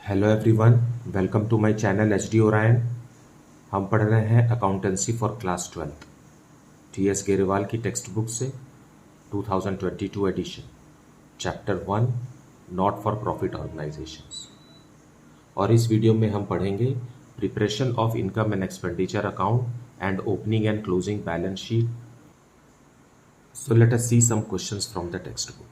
Hello everyone, welcome to my channel H D Orion. हम पढ़ रहे हैं accountancy for class 12 T S Grewal की टेक्स्ट बुक से 2022 edition, chapter 1 not for profit organisations. और इस वीडियो में हम पढ़ेंगे preparation of income and expenditure account and opening and closing balance sheet. So let us see some questions from the text book.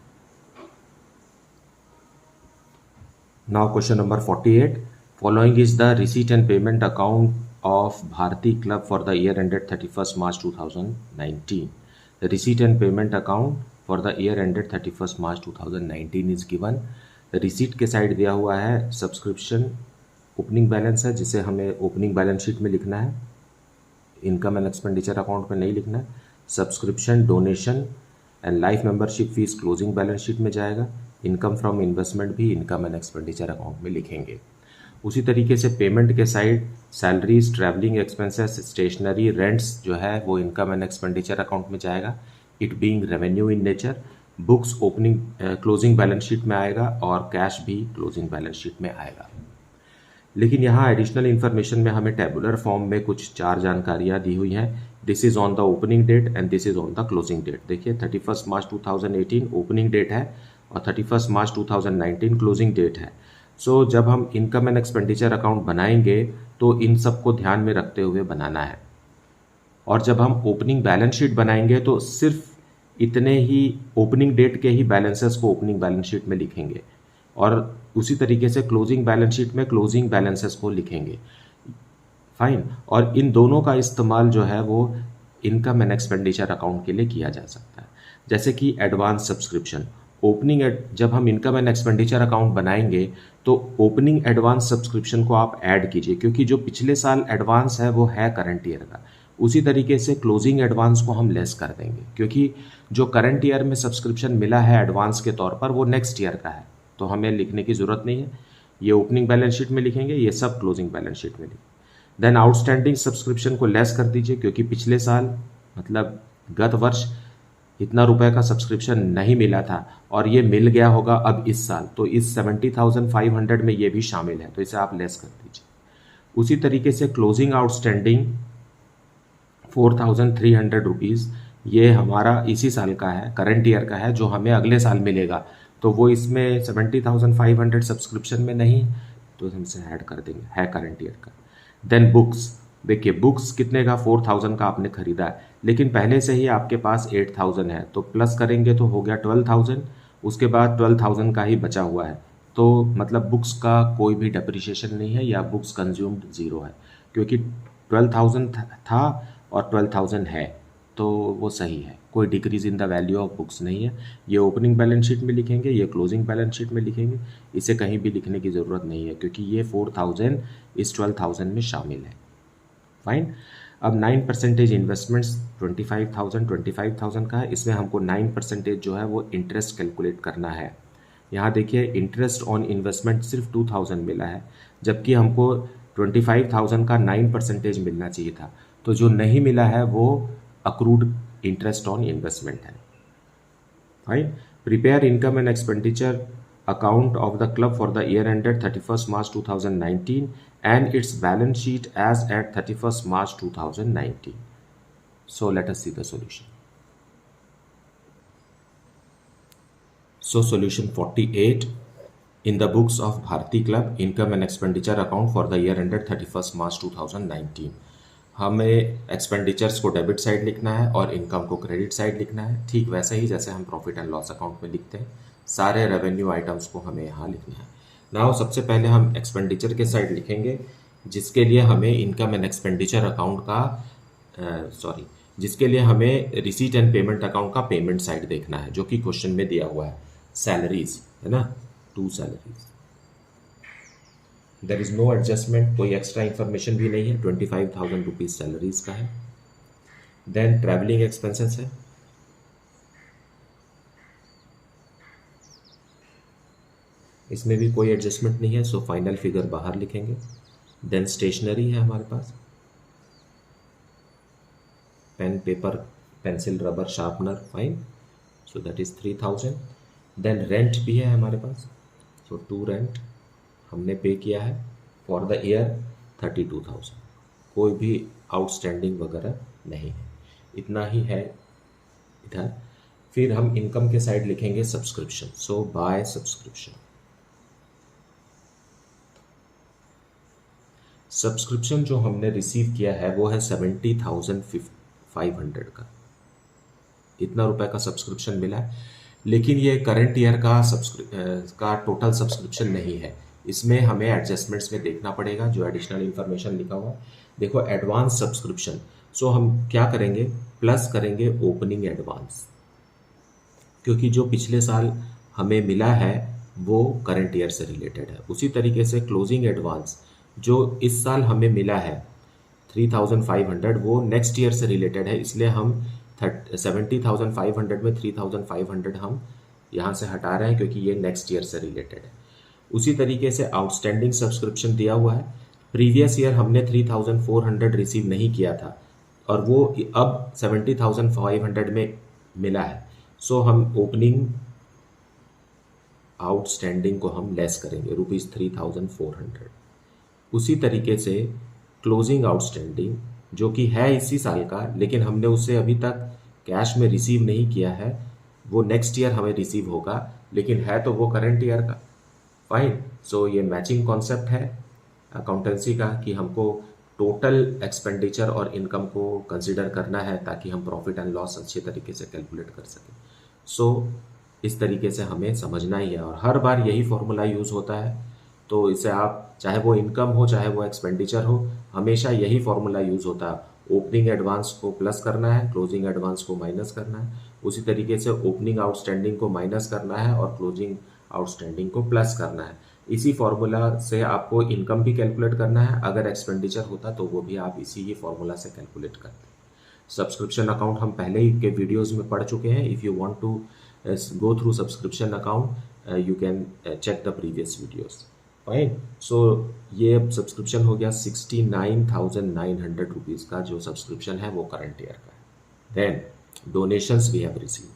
Now question number 48. Following is the receipt and payment account of Bharti Club for the year ended 31st March 2019. The receipt and payment account for the year ended 31st March 2019 is given. Receipt के side दिया हुआ है subscription opening balance है, जिसे हमें opening balance sheet में लिखना है, इनकम एंड एक्सपेंडिचर अकाउंट में नहीं लिखना है। Subscription, donation and life membership fees closing balance sheet में जाएगा। इनकम फ्रॉम इन्वेस्टमेंट भी इनकम एंड एक्सपेंडिचर अकाउंट में लिखेंगे। उसी तरीके से पेमेंट के side salaries, travelling expenses, stationery, rents जो है वो इनकम एंड एक्सपेंडिचर अकाउंट में जाएगा, it being revenue in nature. Books opening closing balance sheet में आएगा और कैश भी क्लोजिंग बैलेंस शीट में आएगा। लेकिन यहाँ एडिशनल इन्फॉर्मेशन में हमें टेबुलर फॉर्म में कुछ 4 जानकारियाँ दी हुई हैं। This is on the opening date and this is on the closing date. देखिए 31 मार्च 2018 ओपनिंग डेट है और 31 मार्च 2019 क्लोजिंग डेट है। सो जब हम इनकम एंड एक्सपेंडिचर अकाउंट बनाएंगे तो इन सबको ध्यान में रखते हुए बनाना है। और जब हम ओपनिंग बैलेंस शीट बनाएंगे तो सिर्फ इतने ही ओपनिंग डेट के ही बैलेंसेस को ओपनिंग बैलेंस शीट में लिखेंगे और उसी तरीके से क्लोजिंग बैलेंस शीट में क्लोजिंग बैलेंसेस को लिखेंगे। फाइन। और इन दोनों का इस्तेमाल जो है वो इनकम एंड एक्सपेंडिचर अकाउंट के लिए किया जा सकता है। जैसे कि एडवांस सब्सक्रिप्शन, जब हम इनकम एंड एक्सपेंडिचर अकाउंट बनाएंगे तो ओपनिंग एडवांस सब्सक्रिप्शन को आप ऐड कीजिए, क्योंकि जो पिछले साल एडवांस है वो है करंट ईयर का। उसी तरीके से क्लोजिंग एडवांस को हम लेस कर देंगे, क्योंकि जो करंट ईयर में सब्सक्रिप्शन मिला है एडवांस के तौर पर वो नेक्स्ट ईयर का है, तो हमें लिखने की ज़रूरत नहीं है। ये ओपनिंग बैलेंस शीट में लिखेंगे, ये सब क्लोजिंग बैलेंस शीट में लिखेंगे। देन आउटस्टैंडिंग सब्सक्रिप्शन को लेस कर दीजिए, क्योंकि पिछले साल मतलब गत वर्ष इतना रुपए का सब्सक्रिप्शन नहीं मिला था और ये मिल गया होगा अब इस साल, तो इस 70,500 में ये भी शामिल है, तो इसे आप लेस कर दीजिए। उसी तरीके से क्लोजिंग आउटस्टैंडिंग 4,300 रुपीज़, ये हमारा इसी साल का है, करंट ईयर का है, जो हमें अगले साल मिलेगा, तो वो इसमें 70,500 सब्सक्रिप्शन में नहीं, तो हम इसे ऐड कर देंगे, है करंट ईयर का। देन बुक्स, देखिए बुक्स कितने का, 4,000 का आपने खरीदा है, लेकिन पहले से ही आपके पास 8,000 है, तो प्लस करेंगे तो हो गया 12,000, उसके बाद 12,000 का ही बचा हुआ है, तो मतलब बुक्स का कोई भी डेप्रिसिएशन नहीं है या बुक्स कंज्यूम्ड ज़ीरो है, क्योंकि 12,000 था और 12,000 है, तो वो सही है, कोई decrease in the value of books नहीं है। ये ओपनिंग बैलेंस शीट में लिखेंगे, ये क्लोजिंग बैलेंस शीट में लिखेंगे, इसे कहीं भी लिखने की ज़रूरत नहीं है, क्योंकि ये 4,000 इस 12,000 में शामिल है। फाइन। अब 9% इन्वेस्टमेंट्स 25,000 का है, इसमें हमको 9% जो है वो इंटरेस्ट कैलकुलेट करना है। यहाँ देखिए इंटरेस्ट ऑन इन्वेस्टमेंट सिर्फ 2,000 मिला है, जबकि हमको 25,000 का 9% मिलना चाहिए था, तो जो नहीं मिला है वो अक्रूड इंटरेस्ट ऑन इन्वेस्टमेंट है। Fine. Prepare income and expenditure account of the club for the year ended 31st March 2019 and its balance sheet as at 31st March 2019. So let us see the solution. So solution 48. In the books of Bharti Club, income and expenditure account for the year ended 31st March 2019. हमें expenditures को debit side लिखना है और income को credit side लिखना है, ठीक वैसे ही जैसे हम प्रॉफिट एंड लॉस अकाउंट में लिखते हैं। सारे रेवेन्यू आइटम्स को हमें यहाँ लिखना है। नाउ सबसे पहले हम एक्सपेंडिचर के साइड लिखेंगे, जिसके लिए हमें इनकम एंड एक्सपेंडिचर अकाउंट का जिसके लिए हमें रिसीट एंड पेमेंट अकाउंट का पेमेंट साइड देखना है, जो कि क्वेश्चन में दिया हुआ है। सैलरीज है ना, 2 salaries, there is no adjustment, कोई एक्स्ट्रा इंफॉर्मेशन भी नहीं है, 25,000 रुपीज सैलरीज का है। देन ट्रैवलिंग एक्सपेंसेस है, इसमें भी कोई एडजस्टमेंट नहीं है, सो फाइनल फिगर बाहर लिखेंगे। देन स्टेशनरी है हमारे पास, pen, paper, pencil, rubber, sharpener, fine, so that is 3,000। Then rent भी है हमारे पास, सो 2 रेंट हमने पे किया है फॉर द ईयर 32,000, कोई भी आउटस्टैंडिंग वगैरह नहीं है, इतना ही है इधर। फिर हम इनकम के साइड लिखेंगे सब्सक्रिप्शन, सो बाय सब्सक्रिप्शन। सब्सक्रिप्शन जो हमने रिसीव किया है वो है 70,500 का, इतना रुपए का सब्सक्रिप्शन मिला है। लेकिन ये करंट ईयर का टोटल सब्सक्रिप्शन नहीं है, इसमें हमें एडजस्टमेंट्स में देखना पड़ेगा जो एडिशनल इन्फॉर्मेशन लिखा हुआ है। देखो एडवांस सब्सक्रिप्शन, सो हम क्या करेंगे, प्लस करेंगे ओपनिंग एडवांस, क्योंकि जो पिछले साल हमें मिला है वो करंट ईयर से रिलेटेड है। उसी तरीके से क्लोजिंग एडवांस जो इस साल हमें मिला है 3,500, वो नेक्स्ट ईयर से रिलेटेड है, इसलिए हम 70,500 में 3,500 हम यहाँ से हटा रहे हैं क्योंकि ये नेक्स्ट ईयर से रिलेटेड है। उसी तरीके से आउटस्टैंडिंग सब्सक्रिप्शन दिया हुआ है, प्रीवियस ईयर हमने 3,400 रिसीव नहीं किया था और वो अब 70,500 में मिला है, सो हम ओपनिंग आउटस्टैंडिंग को हम लेस करेंगे ₹3,400। उसी तरीके से क्लोजिंग आउटस्टैंडिंग जो कि है इसी साल का लेकिन हमने उसे अभी तक कैश में रिसीव नहीं किया है, वो नेक्स्ट ईयर हमें रिसीव होगा, लेकिन है तो वो करंट ईयर का। फाइन, सो ये मैचिंग कॉन्सेप्ट है अकाउंटेंसी का कि हमको टोटल एक्सपेंडिचर और इनकम को कंसिडर करना है ताकि हम प्रॉफिट एंड लॉस अच्छे तरीके से कैलकुलेट कर सकें। सो इस तरीके से हमें समझना ही है और हर बार यही फॉर्मूला यूज़ होता है, तो इसे आप चाहे वो इनकम हो चाहे वो एक्सपेंडिचर हो, हमेशा यही फॉर्मूला यूज़ होता है। ओपनिंग एडवांस को प्लस करना है, क्लोजिंग एडवांस को माइनस करना है, उसी तरीके से ओपनिंग आउटस्टैंडिंग को माइनस करना है और क्लोजिंग आउटस्टैंडिंग को प्लस करना है। इसी फॉर्मूला से आपको इनकम भी कैलकुलेट करना है, अगर एक्सपेंडिचर होता तो वो भी आप इसी ही फॉर्मूला से कैलकुलेट करते हैं। सब्सक्रिप्शन अकाउंट हम पहले ही के वीडियोस में पढ़ चुके हैं। If you want to go through subscription account you can check the previous videos. Fine, so ये सब्सक्रिप्शन हो गया 69,900 रुपीज़ का, जो सब्सक्रिप्शन है वो करंट ईयर का है। Then donations we have received,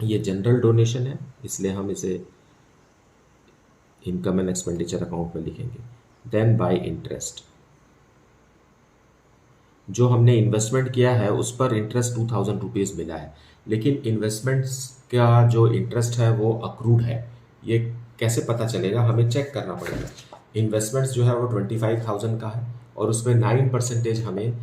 ये जनरल डोनेशन है इसलिए हम इसे इनकम एंड एक्सपेंडिचर अकाउंट में लिखेंगे। देन बाय इंटरेस्ट, जो हमने इन्वेस्टमेंट किया है उस पर इंटरेस्ट 2,000 रुपीज़ मिला है, लेकिन इन्वेस्टमेंट्स का जो इंटरेस्ट है वो अक्रूड है। ये कैसे पता चलेगा, हमें चेक करना पड़ेगा। इन्वेस्टमेंट्स जो है वो 25,000 का है और उसमें 9% हमें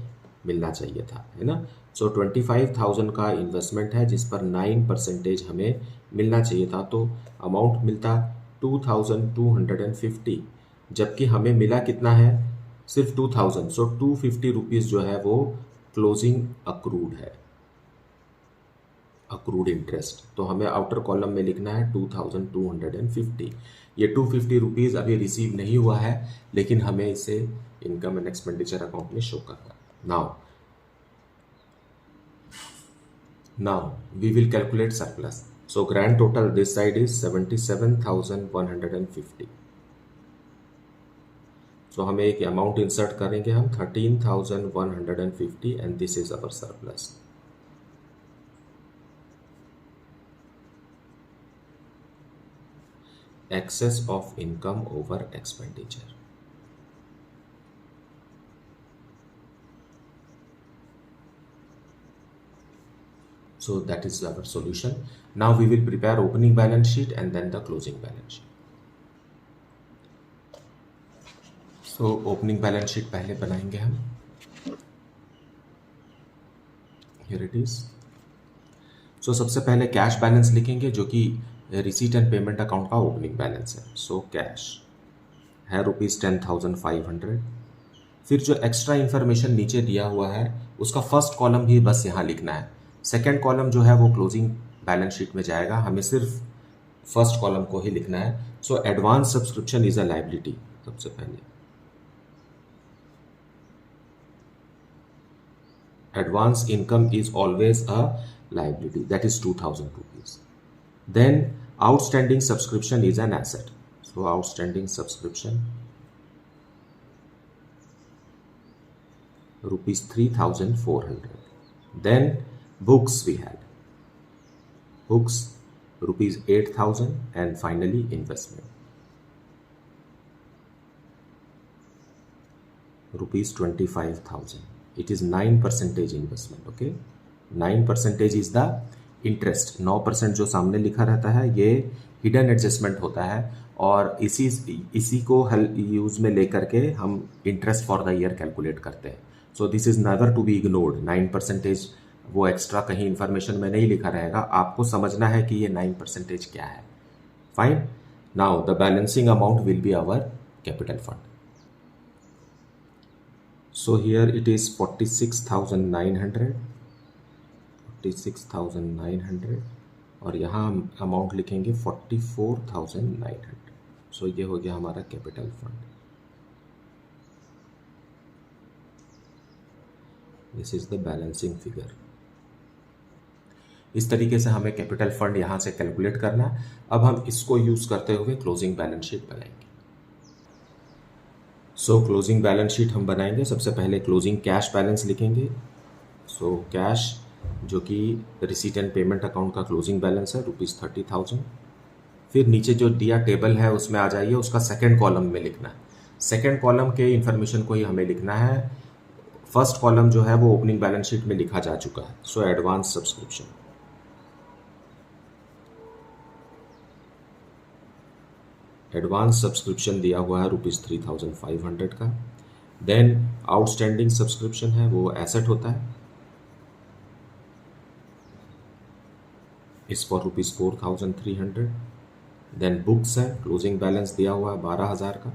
मिलना चाहिए था, है ना। सो 25,000 का इन्वेस्टमेंट है जिस पर 9% हमें मिलना चाहिए था, तो अमाउंट मिलता 2,250, जबकि हमें मिला कितना है, सिर्फ 2,000। सो 250 रुपीज़ जो है वो क्लोजिंग अक्रूड है, अक्रूड इंटरेस्ट। तो हमें आउटर कॉलम में लिखना है 2,250। ये 250 रुपीज़ अभी रिसीव नहीं हुआ है, लेकिन हमें इसे इनकम एंड एक्सपेंडिचर अकाउंट में शो करना है। Now we will calculate surplus. So grand total this side is 77,150। सो हमें एक अमाउंट इंसर्ट करेंगे हम 13,150 and this is our surplus. Excess of income over expenditure. So that is our solution. Now we will prepare opening balance sheet and then the closing balance sheet. So opening balance sheet पहले बनाएंगे हम। Here it is. So सबसे पहले cash balance लिखेंगे जो कि receipt and payment account का opening balance है। सो कैश है ₹10,500। फिर जो एक्स्ट्रा इन्फॉर्मेशन नीचे दिया हुआ है उसका फर्स्ट कॉलम भी बस यहाँ लिखना है, सेकेंड कॉलम जो है वो क्लोजिंग बैलेंस शीट में जाएगा, हमें सिर्फ फर्स्ट कॉलम को ही लिखना है। So advance subscription is a liability. सबसे पहले advance income is always a liability, that is 2,000 rupees. Then outstanding subscription is an asset, so outstanding subscription ₹3,400. Then books, we had books ₹8,000, and finally investment ₹25,000. It is 9% investment. Okay, 9% is the interest. 9% जो सामने लिखा रहता है ये hidden adjustment होता है, और इसी को यूज में लेकर के हम interest for the year calculate करते हैं. So this is never to be ignored. 9% वो एक्स्ट्रा कहीं इंफॉर्मेशन में नहीं लिखा रहेगा, आपको समझना है कि ये 9% क्या है. Fine. Now the balancing amount will be our capital fund. So here it is 46,900 और यहाँ हम अमाउंट लिखेंगे 44,900. सो ये हो गया हमारा capital fund. This is the balancing figure. इस तरीके से हमें कैपिटल फंड यहाँ से कैलकुलेट करना है. अब हम इसको यूज करते हुए क्लोजिंग बैलेंस शीट बनाएंगे. सो क्लोजिंग बैलेंस शीट हम बनाएंगे. सबसे पहले क्लोजिंग कैश बैलेंस लिखेंगे. सो कैश जो कि रिसीट एंड पेमेंट अकाउंट का क्लोजिंग बैलेंस है ₹30,000. फिर नीचे जो दिया टेबल है उसमें आ जाइए, उसका सेकेंड कॉलम में लिखना है. सेकेंड कॉलम के इंफॉर्मेशन को ही हमें लिखना है. फर्स्ट कॉलम जो है वो ओपनिंग बैलेंस शीट में लिखा जा चुका है. So advance subscription. Advance subscription दिया हुआ है ₹3,500 का. देन आउटस्टैंडिंग सब्सक्रिप्शन है, वो एसेट होता है, इस फॉर ₹4,300. देन बुक्स है, क्लोजिंग बैलेंस दिया हुआ है 12,000 का,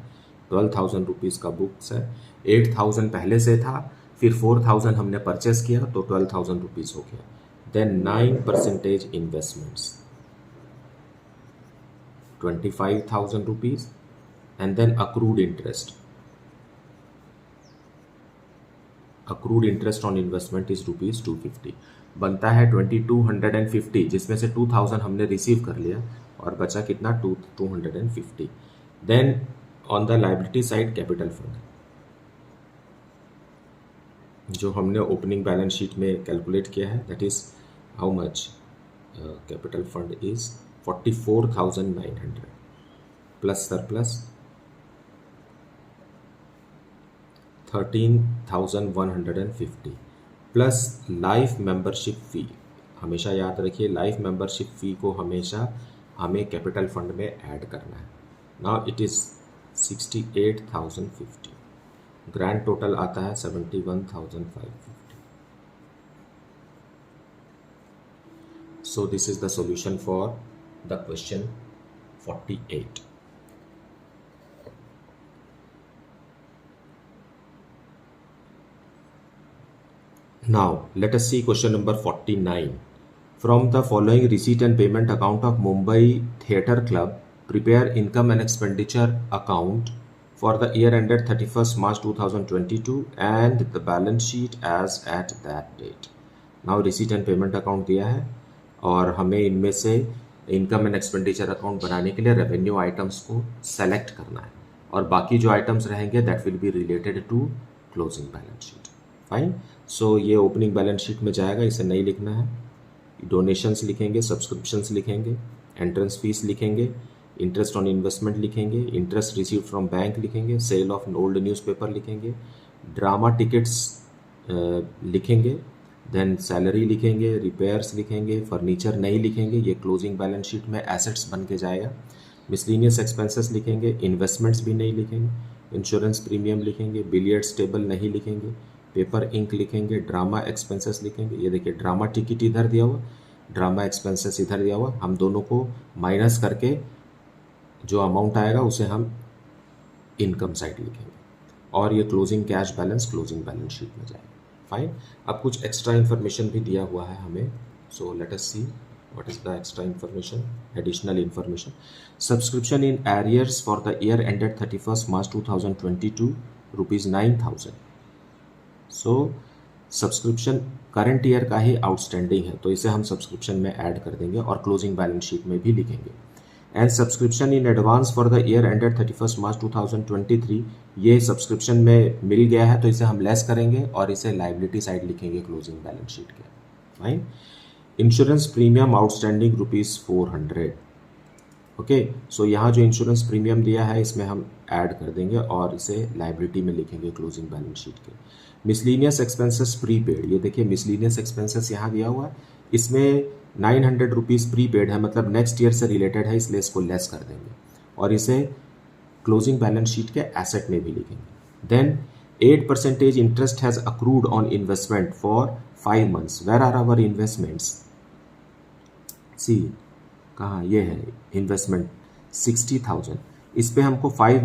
₹12,000 का बुक्स है. 8,000 पहले से था, फिर 4,000 हमने परचेस किया तो ₹12,000 हो गया. Then 9% investments, ₹25,000, and then accrued interest. Accrued interest on investment is ₹250. बनता है 2,250, जिसमें से 2,000 हमने रिसीव कर लिया और बचा कितना 250. Then on the liability side capital fund, जो हमने ओपनिंग बैलेंस शीट में कैलकुलेट किया है, that is how much capital fund is 44,900 plus surplus 13,150 plus life membership fee. हमेशा याद रखिए लाइफ मेंबरशिप फ़ी को हमेशा हमें कैपिटल फंड में ऐड करना है. Now it is 68,050. Grand total आता है 71,550. So this is the solution for the question 48. Now let us see question number 49. From the following receipt and payment account of Mumbai Theatre Club, prepare income and expenditure account for the year ended 31st March 2022 and the balance sheet as at that date. Now receipt and payment account दिया है और हमें इनमें से income and expenditure account बनाने के लिए revenue items को सेलेक्ट करना है, और बाकी जो आइटम्स रहेंगे that will be related to closing balance sheet. Fine. So ये ओपनिंग बैलेंस शीट में जाएगा, इसे नहीं लिखना है. डोनेशंस लिखेंगे, सब्सक्रिप्शंस लिखेंगे, एंट्रेंस फीस लिखेंगे, इंटरेस्ट ऑन इन्वेस्टमेंट लिखेंगे, इंटरेस्ट रिसीव फ्रॉम बैंक लिखेंगे, सेल ऑफ ओल्ड न्यूज़पेपर लिखेंगे, ड्रामा टिकट्स लिखेंगे, देन सैलरी लिखेंगे, रिपेयर्स लिखेंगे, फर्नीचर नहीं लिखेंगे, ये क्लोजिंग बैलेंस शीट में एसेट्स बन के जाएगा. मिसलिनियस एक्सपेंसेस लिखेंगे, इन्वेस्टमेंट्स भी नहीं लिखेंगे, इंश्योरेंस प्रीमियम लिखेंगे, बिलियर्ड्स टेबल नहीं लिखेंगे, पेपर इंक लिखेंगे, ड्रामा एक्सपेंसेस लिखेंगे. ये देखिए ड्रामा टिकट इधर दिया हुआ, ड्रामा एक्सपेंसेस इधर दिया हुआ, हम दोनों को माइनस करके जो अमाउंट आएगा उसे हम इनकम साइड लिखेंगे, और ये closing cash balance closing balance sheet में जाएगा. फाइन. अब कुछ एक्स्ट्रा इन्फॉर्मेशन भी दिया हुआ है हमें. सो let us see what is the extra information, additional information. Subscription in arrears for the year ended 31st March 2022 ₹9,000. So subscription current year का ही आउटस्टैंडिंग है, तो इसे हम सब्सक्रिप्शन में ऐड कर देंगे और क्लोजिंग बैलेंस शीट में भी लिखेंगे. And subscription in advance for the year ended 31st March 2023, ये सब्सक्रिप्शन में मिल गया है तो इसे हम लेस करेंगे और इसे लाइबिलिटी साइड लिखेंगे क्लोजिंग बैलेंस शीट के. Fine. Insurance premium outstanding ₹400। Okay, so यहाँ जो इंश्योरेंस प्रीमियम दिया है इसमें हम ऐड कर देंगे और इसे लाइबिलिटी में लिखेंगे क्लोजिंग बैलेंस शीट के। मिसलीनियस एक्सपेंसेस प्रीपेड, ये देखिए मिसलीनियस एक्सपेंसेस यहाँ दिया हुआ है, इसमें ₹900 प्रीपेड है, मतलब नेक्स्ट ईयर से रिलेटेड है, इसलिए इसको लेस कर देंगे और इसे क्लोजिंग बैलेंस शीट के एसेट में भी लिखेंगे। Then 8% interest has accrued on investment for 5 months। Where are our investments? See कहाँ, ये है इन्वेस्टमेंट 60,000। इस पे हमको 5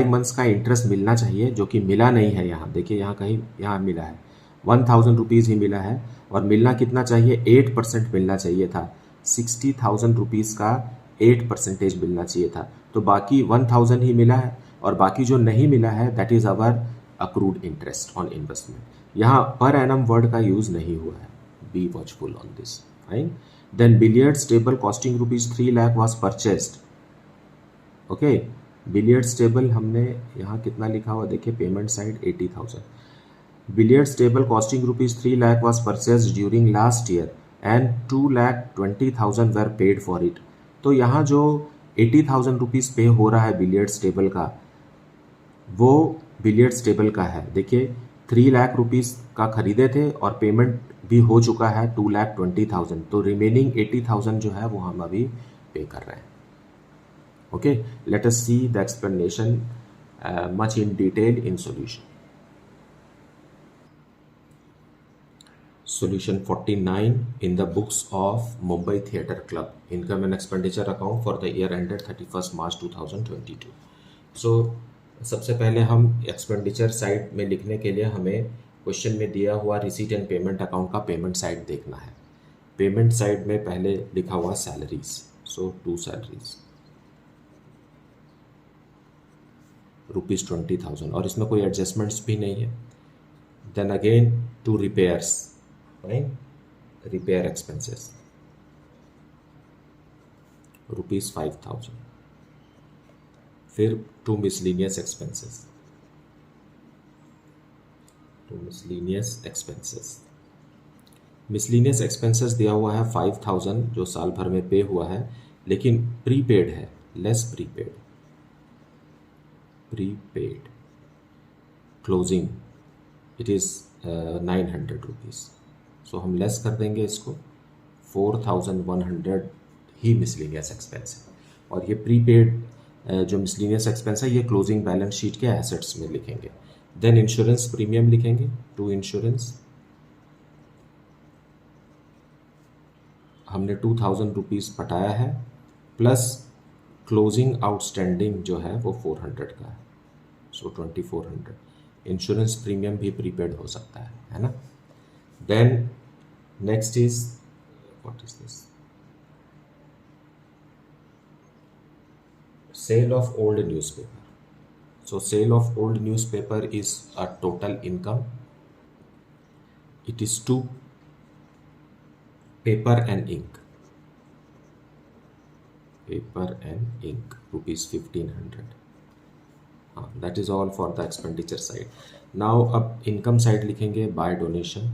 months का इंटरेस्ट मिलना चाहिए, जो कि मिला नहीं है यहाँ। देखिए यहाँ कहीं, यहाँ मिला है 1,000 रुपीज़ ही मिला है, और मिलना कितना चाहिए? 8% मिलना चाहिए था। 60,000 रुपीज़ का 8% मिलना चाहिए था, तो बाकी 1,000 ही मिला है, और बाकी जो नहीं मिला है that is our accrued interest on investment. यहाँ पर एनम वर्ड का यूज़ नहीं हुआ है, be watchful on this. Fine. Then billiards table costing ₹3 lakh was purchased। Okay, billiards table हमने यहाँ कितना लिखा हुआ देखिए, payment side 80,000। Billiards table costing ₹3 lakh was purchased during last year and 2,20,000 were paid for it। तो यहाँ जो 80,000 rupees पे हो रहा है बिलियर्ड्स टेबल का, वो बिलियर्ड्स टेबल का है। देखिए 3 लाख रुपीज़ का खरीदे थे और पेमेंट भी हो चुका है 2,20,000, तो रिमेनिंग 80,000 जो है वो हम अभी पे कर रहे हैं। Okay, late us see the explanation much in detail in solution. Solution 49 in the books of Mumbai Theatre Club, income and expenditure account for the year ended 31st March 2022। So सबसे पहले हम एक्सपेंडिचर साइड में लिखने के लिए हमें question में दिया हुआ रिसीट एंड पेमेंट अकाउंट का पेमेंट साइड देखना है। पेमेंट साइड में पहले लिखा हुआ सैलरीज, सो 2 सैलरीज ₹20,000, और इसमें कोई एडजस्टमेंट्स भी नहीं है। Then again 2 repairs, repair expenses ₹5,000। फिर 2 miscellaneous expenses, 2 miscellaneous expenses. Miscellaneous expenses दिया हुआ है 5,000 जो साल भर में पे हुआ है, लेकिन प्रीपेड है, less prepaid. Prepaid closing it is 900 rupees, so हम लेस कर देंगे इसको, 4,100 ही मिसलीनियस एक्सपेंस है। और ये प्रीपेड जो मिसलीनियस एक्सपेंस है ये क्लोजिंग बैलेंस शीट के एसेट्स में लिखेंगे। देन इंश्योरेंस प्रीमियम लिखेंगे, 2 इंश्योरेंस, हमने 2,000 रुपीज़ पटाया है, प्लस क्लोजिंग आउटस्टैंडिंग जो है वो 400 का है, सो 2,400। इंश्योरेंस प्रीमियम भी प्रीपेड हो सकता है ना। Then next is what is this, sale of old newspaper। So sale of old newspaper is a total income, it is to paper and ink, paper and ink ₹1,500। that is all for the expenditure side। now अब income side लिखेंगे, by donation।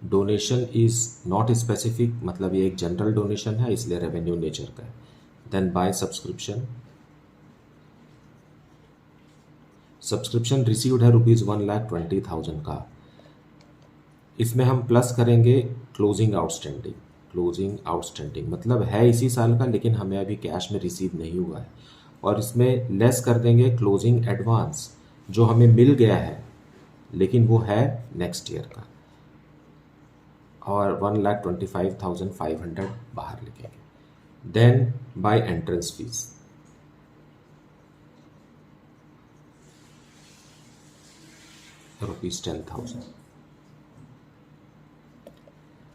Donation is not specific, मतलब ये एक general donation है इसलिए revenue nature का है। Then by subscription, subscription received है ₹1,20,000 का, इसमें हम प्लस करेंगे क्लोजिंग आउटस्टैंडिंग। क्लोजिंग आउटस्टैंडिंग मतलब है इसी साल का, लेकिन हमें अभी कैश में रिसीव नहीं हुआ है, और इसमें लेस कर देंगे क्लोजिंग एडवांस जो हमें मिल गया है लेकिन वो है नेक्स्ट ईयर का, और 1,25,500 बाहर लिखेंगे। Then by entrance fees, ₹10,000।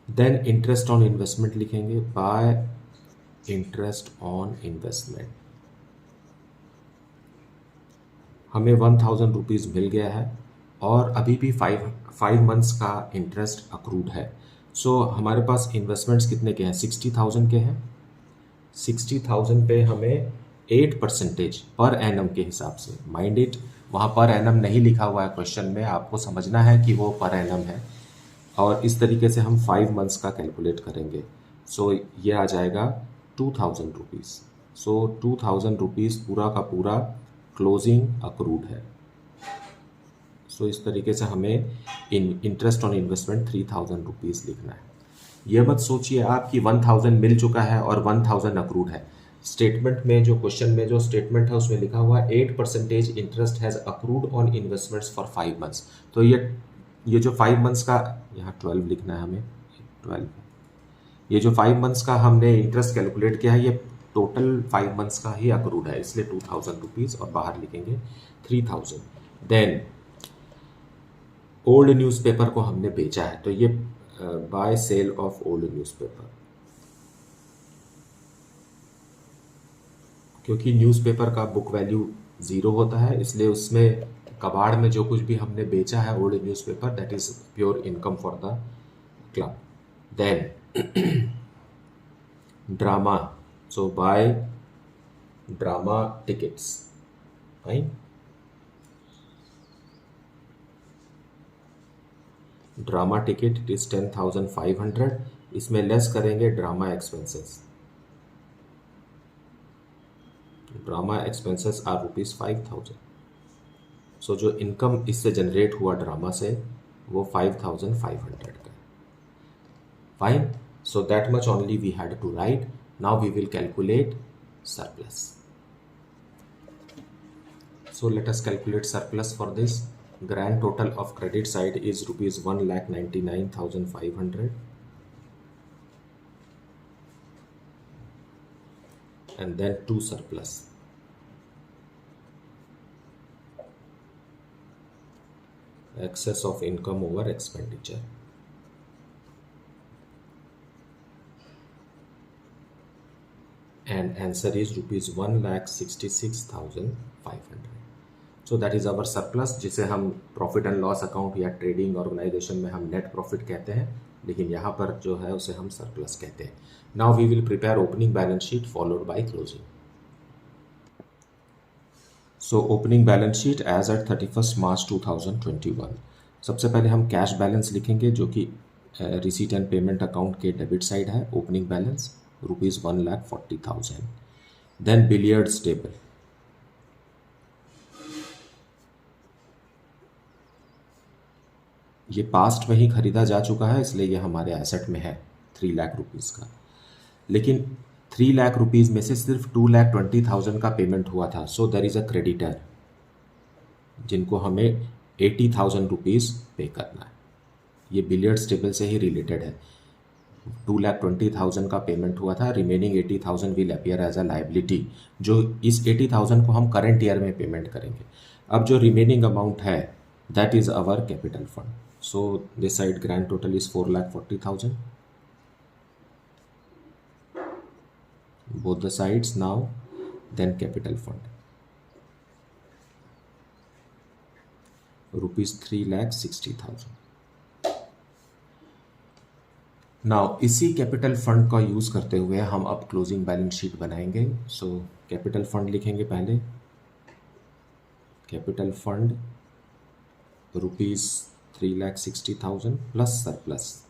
Then interest on investment लिखेंगे, बाय इंटरेस्ट ऑन इन्वेस्टमेंट हमें 1,000 रुपीज़ मिल गया है और अभी भी 5 मंथ्स का इंटरेस्ट अक्रूड है। सो हमारे पास इन्वेस्टमेंट्स कितने के हैं, 60,000 के हैं। 60,000 पे हमें 8% पर एनम के हिसाब से, माइंड इट वहाँ पर एनम नहीं लिखा हुआ है क्वेश्चन में, आपको समझना है कि वो पर एनम है। और इस तरीके से हम 5 मंथ्स का कैलकुलेट करेंगे। सो ये आ जाएगा 2000 रुपीज़। सो 2000 रुपीज़ पूरा का पूरा क्लोजिंग अक्रूड है। सो इस तरीके से हमें इंटरेस्ट ऑन इन्वेस्टमेंट 3000 रुपीज़ लिखना है। ये मत सोचिए आप कि 1000 मिल चुका है और 1000 अक्रूड है। स्टेटमेंट में जो क्वेश्चन में जो स्टेटमेंट है उसमें लिखा हुआ है 8% interest has accrued on investments for 5 months. तो ये जो 5 मंथ्स का, यहाँ 12 लिखना है हमें, 12, ये जो 5 मंथ्स का हमने इंटरेस्ट कैलकुलेट किया है ये टोटल 5 मंथ्स का ही अक्रूड है, इसलिए 2000 रुपीज़ और बाहर लिखेंगे 3000। देन ओल्ड न्यूज़पेपर को हमने बेचा है, तो ये by sale of old newspaper, क्योंकि न्यूज़पेपर का बुक वैल्यू 0 होता है, इसलिए उसमें कबाड़ में जो कुछ भी हमने बेचा है old newspaper, that is pure income for the club. Then drama, so by drama tickets, fine. Drama ticket it is 10,500, इसमें लेस करेंगे drama expenses. Drama expenses are ₹5,000। So जो इनकम इससे जनरेट हुआ ड्रामा से वो 5,500 का। Fine, so that much only we had to write. Now we will calculate surplus. So let us calculate surplus for this. Grand total of credit side is ₹1,99,500 and then to surplus. Excess of income over expenditure. And answer is ₹1,66,500. So that is our surplus, जिसे हम profit and loss account या trading organisation में हम net profit कहते हैं, लेकिन यहाँ पर जो है उसे हम सरप्लस कहते हैं। Now we will prepare opening balance sheet followed by closing. So opening balance sheet as at 31 March 2021। सबसे पहले हम कैश बैलेंस लिखेंगे जो कि रिसीट एंड पेमेंट अकाउंट के डेबिट साइड है। Opening balance ₹1,40,000। Then billiards table, ये पास्ट में ही खरीदा जा चुका है इसलिए ये हमारे एसेट में है 3 लाख रुपीज़ का, लेकिन 3 लाख रुपीज़ में से सिर्फ 2,20,000 का पेमेंट हुआ था। So there is a creditor जिनको हमें 80,000 रुपीज़ पे करना है। ये बिलियर्ड्स टेबल से ही रिलेटेड है। 2,20,000 का पेमेंट हुआ था, remaining 80,000 will appear as a liability, जो इस 80,000 को हम करंट ईयर में पेमेंट करेंगे। अब जो रिमेनिंग अमाउंट है that is our capital fund. So this side grand total is 4,40,000, both the sides now, then capital fund ₹3,60,000। Now इसी कैपिटल फंड का यूज़ करते हुए हम अब क्लोजिंग बैलेंस शीट बनाएंगे। सो कैपिटल फंड लिखेंगे पहले, capital fund ₹3,60,000 plus surplus,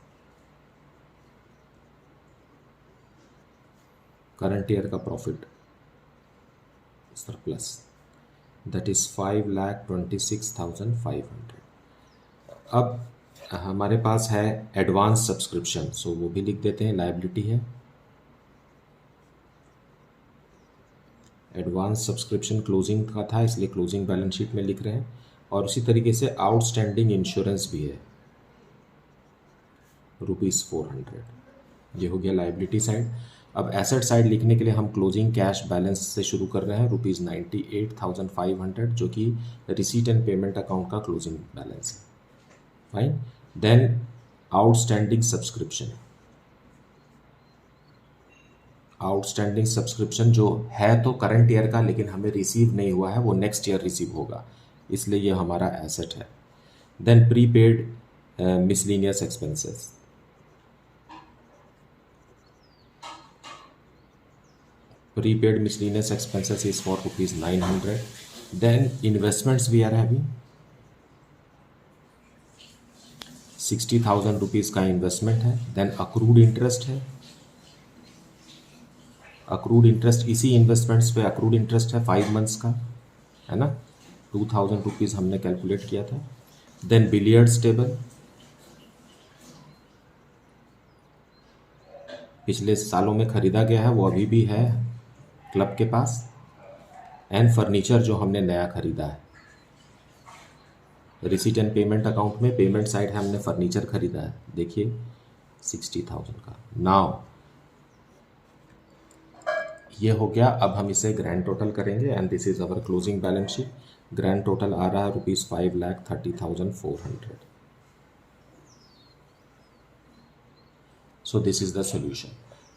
current year का प्रॉफिट सरप्लस, दैट इज 5,26,500। अब हमारे पास है एडवांस सब्सक्रिप्शन, सो वो भी लिख देते हैं, लायबिलिटी है। एडवांस सब्सक्रिप्शन क्लोजिंग का था इसलिए क्लोजिंग बैलेंस शीट में लिख रहे हैं, और उसी तरीके से आउटस्टैंडिंग इंश्योरेंस भी है ₹400। ये हो गया लायबिलिटी साइड। अब एसेट साइड लिखने के लिए हम क्लोजिंग कैश बैलेंस से शुरू कर रहे हैं, ₹98,500 जो कि रिसीट एंड पेमेंट अकाउंट का क्लोजिंग बैलेंस है। Fine, then outstanding subscription, outstanding subscription जो है तो करंट ईयर का लेकिन हमें रिसीव नहीं हुआ है, वो नेक्स्ट ईयर रिसीव होगा, इसलिए ये हमारा एसेट है। Then prepaid miscellaneous expenses, prepaid miscellaneous expenses is for ₹900. Then investments we are having 60,000 rupees का इन्वेस्टमेंट है। देन अक्रूड इंटरेस्ट है, अक्रूड इंटरेस्ट इसी इन्वेस्टमेंट्स पे अक्रूड इंटरेस्ट है 5 मंथ्स का, है ना, 2,000 रुपीज़ हमने कैलकुलेट किया था। देन बिलियर्ड्स टेबल, पिछले सालों में ख़रीदा गया है वो अभी भी है क्लब के पास। एंड फर्नीचर जो हमने नया ख़रीदा है, रिसीट एंड पेमेंट अकाउंट में पेमेंट साइड है, हमने फर्नीचर ख़रीदा है, देखिए 60,000 का। नाउ ये हो गया। अब हम इसे ग्रैंड टोटल करेंगे and this is our closing balance sheet. Grand total आ रहा है ₹5,30,400। So this is the solution.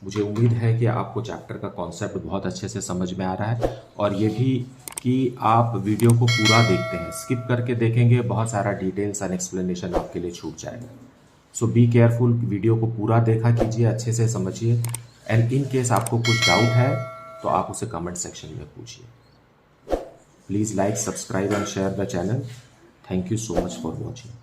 मुझे उम्मीद है कि आपको चैप्टर का कॉन्सेप्ट बहुत अच्छे से समझ में आ रहा है, और ये भी कि आप वीडियो को पूरा देखते हैं, स्किप करके देखेंगे बहुत सारा डिटेल्स एंड एक्सप्लेनेशन आपके लिए छूट जाएगा। सो बी केयरफुल, वीडियो को पूरा देखा कीजिए, अच्छे से समझिए, एंड इन केस आपको कुछ डाउट है तो आप उसे कमेंट सेक्शन में पूछिए। Please like, subscribe and share the channel. Thank you so much for watching.